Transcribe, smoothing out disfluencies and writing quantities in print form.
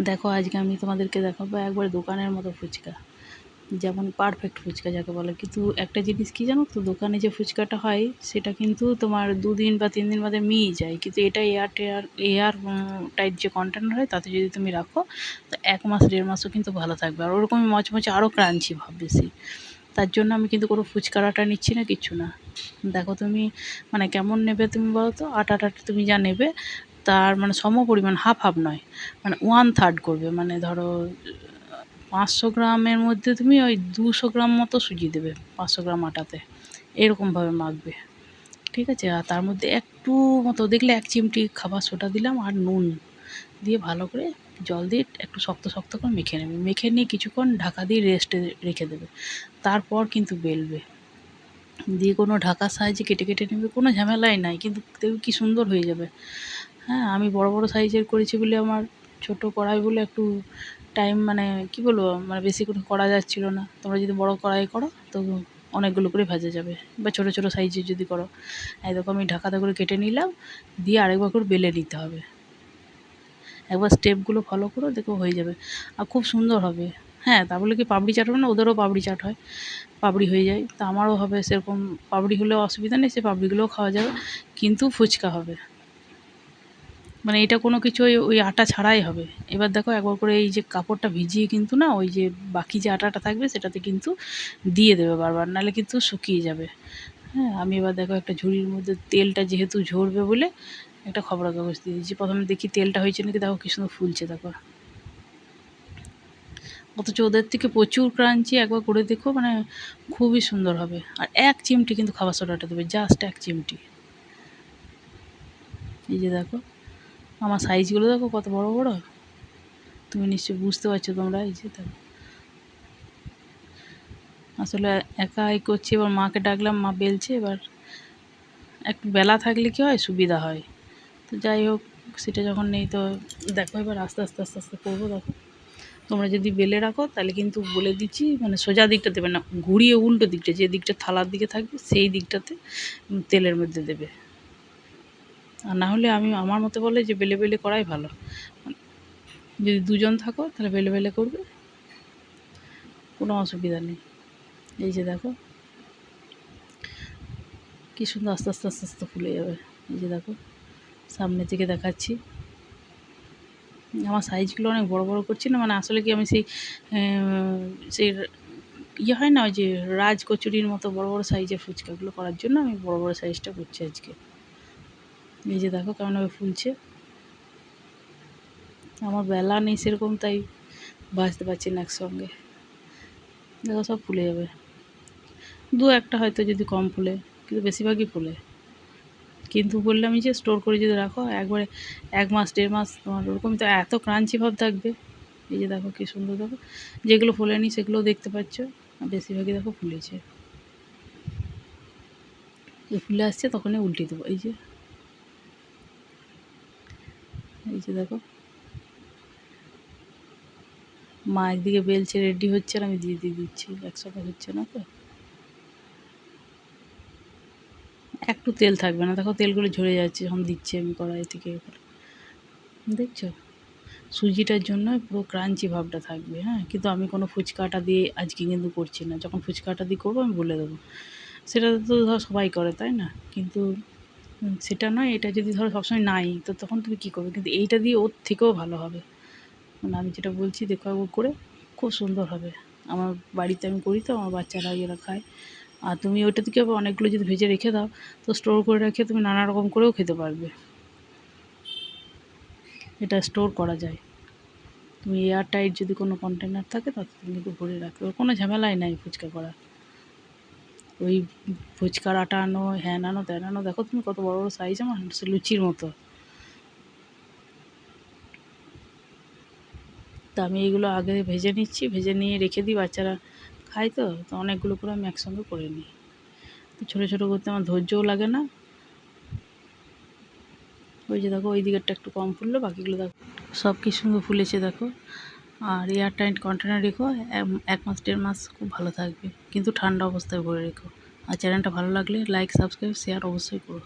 দেখো আজকে আমি তোমাদেরকে দেখাবো একবার দোকানের মতো ফুচকা, যেমন পারফেক্ট ফুচকা যাকে বলে। কিন্তু একটা জিনিস কি জানো তো, দোকানে যে ফুচকাটা হয় সেটা কিন্তু তোমার 2 দিন বা 3 দিন বাদে মিই যায়, কিন্তু এটা এয়ার টাইট যে কন্টেনার হয় তাতে যদি তুমি রাখো তো 1 মাস 1.5 মাসও কিন্তু ভালো থাকবে। আর ওরকমই মচমচে আরও ক্রাঞ্চি ভাব বেশি। তার জন্য আমি কিন্তু কোনো ফুচকার আটা নিচ্ছি না, কিচ্ছু না। দেখো তুমি মানে কেমন নেবে তুমি বলো তো, আটাটা তুমি যা নেবে তার মানে সম পরিমাণ, হাফ হাফ নয়, মানে 1/3 করবে। মানে ধরো 500 গ্রামের মধ্যে তুমি ওই 200 গ্রাম মতো সুজি দেবে 500 গ্রাম আটাতে, এরকমভাবে মাখবে, ঠিক আছে? আর তার মধ্যে একটু মতো দেখলে 1 চিমটি খাবার সোডা দিলাম, আর নুন দিয়ে ভালো করে জল দিয়ে একটু শক্ত শক্ত করে মেখে নেবে। মেখে নিয়ে কিছুক্ষণ ঢাকা দিয়ে রেস্টে রেখে দেবে। তারপর কিন্তু বেলবে, দিয়ে কোনো ঢাকার সাহায্যে কেটে কেটে নেবে, কোনো ঝামেলাই নাই, কিন্তু দেখবে কী সুন্দর হয়ে যাবে। হ্যাঁ, আমি বড় বড় সাইজের করেছি বলে, আমার ছোট কড়াই বলে একটু টাইম মানে কী বলবো, মানে বেশি করে করা যাচ্ছিলো না। তোমরা যদি বড় কড়াই করো তো অনেকগুলো করে ভাজা যাবে, বা ছোট ছোট সাইজের যদি করো। এই দেখো আমি ঢাকাতে করে কেটে নিলাম, দিয়ে আরেকবার করে বেলে নিতে হবে। একবার স্টেপগুলো ফলো করো, দেখো হয়ে যাবে আর খুব সুন্দর হবে। হ্যাঁ, তা বলে কি পাপড়ি চাট হবে না? ওদেরও পাপড়ি চাট হয়, পাপড়ি হয়ে যায়, তা আমারও হবে সেরকম। পাপড়ি হলেও অসুবিধা নেই, সে পাপড়িগুলোও খাওয়া যাবে, কিন্তু ফুচকা হবে। মানে এটা কোনো কিছু ওই আটা ছাড়াই হবে। এবার দেখো একবার করে এই যে কাপড়টা ভিজিয়ে কিন্তু না, ওই যে বাকি যে আটাটা থাকবে সেটাতে কিন্তু দিয়ে দেবে বারবার, নাহলে কিন্তু শুকিয়ে যাবে। হ্যাঁ, আমি এবার দেখো একটা ঝুড়ির মধ্যে তেলটা যেহেতু ঝরবে বলে একটা খবরের কাগজ দিয়ে দিয়েছি। প্রথমে দেখি তেলটা হয়েছে নাকি, দেখো কী সুন্দর ফুলছে দেখো। অথচ ওদের থেকে প্রচুর ক্রাঞ্চি, একবার করে দেখো, মানে খুবই সুন্দর হবে। আর 1 চিমটি কিন্তু খাবার সোডাটা দেবে, জাস্ট 1 চিমটি। এই যে দেখো আমার সাইজগুলো দেখো কত বড় বড়, তুমি নিশ্চয়ই বুঝতে পারছো তোমরা। এই যে দেখো, আসলে একাই করছি, এবার মাকে ডাকলাম, মা বেলছে। এবার একটু বেলা থাকলে কী হয়, সুবিধা হয়। তো যাই হোক, সেটা যখন নেই তো দেখো এবার আস্তে আস্তে আস্তে আস্তে করবো। দেখো তোমরা যদি বেলে রাখো তাহলে কিন্তু বলে দিচ্ছি, মানে সোজা দিকটা দেবে না, ঘুরিয়ে উল্টো দিকটা, যে দিকটা থালার দিকে থাকবে সেই দিকটাতে তেলের মধ্যে দেবে। আর না হলে আমি আমার মতে বলে যে বেলে বেলে করাই ভালো। যদি 2 জন থাকো তাহলে বেলে বেলে করবে, কোনো অসুবিধা নেই। এই যে দেখো কী সুন্দর আস্তে আস্তে আস্তে আস্তে ফুলে যাবে। এই যে দেখো সামনে থেকে দেখাচ্ছি, আমার সাইজগুলো অনেক বড় বড় করছি না, মানে আসলে কি আমি সেই ইয়ে হয় না, ওই যে রাজ কচুরির মতো বড় বড় সাইজের ফুচকাগুলো করার জন্য আমি বড় বড় সাইজটা করছি আজকে। এই যে দেখো কেমনভাবে ফুলছে। আমার বেলা নেই সেরকম, তাই ভাজতে পারছি না একসঙ্গে। দেখো সব ফুলে যাবে, 2-1টা হয়তো যদি কম ফুলে, কিন্তু বেশিরভাগই ফুলে। কিন্তু বললাম যে স্টোর করে যদি রাখো একবারে 1 মাস 1.5 মাস তোমার ওরকম, তো এত ক্রাঞ্চি ভাব থাকবে। এই যে দেখো কী সুন্দর, দেখো যেগুলো ফোলেনি সেগুলোও দেখতে পাচ্ছ, আর বেশিরভাগই দেখো ফুলেছে। যে ফুলে আসছে তখনই উল্টে দেবো। এই যে এই যে দেখো মা একদিকে বেলছে, রেডি হচ্ছে, আর আমি দিয়ে দিয়ে দিচ্ছি, একসাথে হচ্ছে না তো। একটু তেল থাকবে না, দেখো তেলগুলো ঝরে যাচ্ছে যখন দিচ্ছি আমি কড়াই থেকে। দেখছো, সুজিটার জন্য পুরো ক্রাঞ্চি ভাবটা থাকবে। হ্যাঁ, কিন্তু আমি কোনো ফুচকাটা দিয়ে আজকে কিন্তু করছি না, যখন ফুচকাটা দিয়ে করবো আমি বলে দেবো। সেটা তো ধর সবাই করে, তাই না? কিন্তু সেটা নয়, এটা যদি ধরো সবসময় নাই তো তখন তুমি কী করবে, কিন্তু এইটা দিয়ে ওর থেকেও ভালো হবে। মানে আমি যেটা বলছি দেখো একবার করে, খুব সুন্দর হবে। আমার বাড়িতে আমি করি তো, আমার বাচ্চারা এরা খায়। আর তুমি ওইটা থেকে আবার অনেকগুলো যদি ভেজে রেখে দাও তো স্টোর করে রেখে তুমি নানা রকম করেও খেতে পারবে। এটা স্টোর করা যায়। তুমি এয়ার টাইট যদি কোনো কন্টেনার থাকে তাতে তুমি কিন্তু ভরে রাখতে পারো, কোনো ঝামেলাই নাই ফুচকা করা। ওই ফুচকার আটা আনো, হ্যান আনো ত্যান আনো, দেখো তুমি কত বড় বড় সাইজ, আমার সে লুচির মতো। তা আমি এইগুলো আগে ভেজে নিচ্ছি, ভেজে নিয়ে রেখে দিই, বাচ্চারা খায় তো, তো অনেকগুলো করে আমি একসঙ্গে করে নিই। তো ছোটো ছোটো করতে আমার ধৈর্যও লাগে না। ওই যে দেখো ওই দিকেরটা একটু কম ফুললো, বাকিগুলো দেখো সব কি সুন্দর ফুলেছে দেখো। আর এয়ার টাইট কন্টেনার রেখো, 1 মাস 1.5 মাস খুব ভালো থাকবে, কিন্তু ঠান্ডা অবস্থায় ভরে রেখো। আর চ্যানেলটা ভালো লাগলে লাইক সাবস্ক্রাইব শেয়ার অবশ্যই করো।